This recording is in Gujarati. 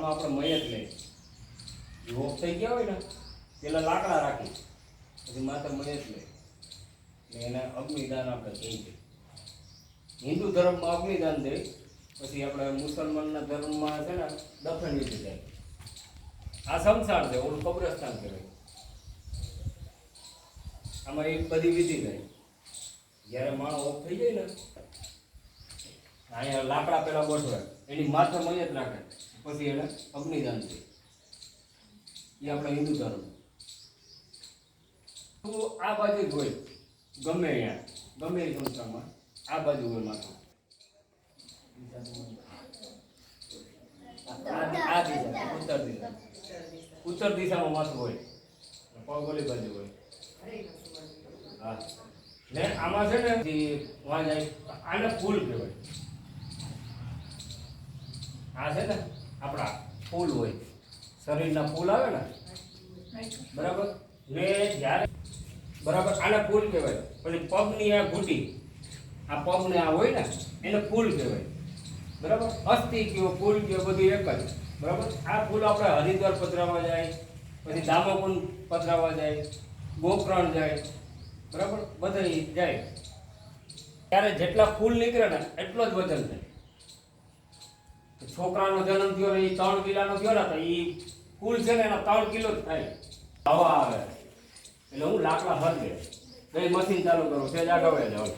આમાં આપણે મયત લઈએ રોગ થઈ ગયા હોય ને પેલા લાકડા રાખી પછી માથે મયત લે એને અગ્નિદાન આપણે કહીએ. હિન્દુ ધર્મમાં અગ્નિદાન દે, પછી આપણે મુસલમાનના ધર્મમાં છે ને દફન વિધિ થાય. આ સંસાર છે, ઓલું કબ્રસ્તાન કહેવાય. આમાં એક બધી વિધિ થાય. જ્યારે માણસ ઓફ થઈ જાય ને અહીંયા લાકડા પેલા ગોઠવાય, એની માથે મયત રાખે, પછી એને અગ્નિદાન દે. એ આપણે હિન્દુ ધર્મ. તો આ બાજુ જ હોય, ગમે અહીંયા ગમે એ સંસ્થામાં આ બાજુ હોય માથું. આ દિશા ઉત્તર દિશામાં માથું હોય, પગ ઓલી બાજુ હોય. હા, ને આમાં છે ને વાં જાય, આને ફૂલ કહેવાય. આ છે ને આપણા ફૂલ હોય, શરીરના ફૂલ આવે ને, બરાબર. ને જ્યારે બરાબર આને ફૂલ કહેવાય. પછી પગની આ ઘૂંટી, આ પગને આ હોય ને એને ફૂલ કહેવાય, બરાબર. અસ્થિ કયો ફૂલ કયો બધું એક જ, બરાબર. આ ફૂલ આપણે હરિદ્વાર પધરાવા જાય, પછી દામોકુંડ પધરાવા જાય, ગોકર્ણ જાય, બરાબર, બધા જાય. ત્યારે જેટલા ફૂલ નીકળે ને એટલો જ વજન થાય. છોકરાનો જન્મ થયો ને એ 3 કિલોનો થયો ને તો એ ફૂલ છે ને એના 3 કિલો જ થાય. હવા આવે એટલે હું લાકડા હરગે ગઈ મશીન ચાલુ કરું છે, જાગવે જાવ.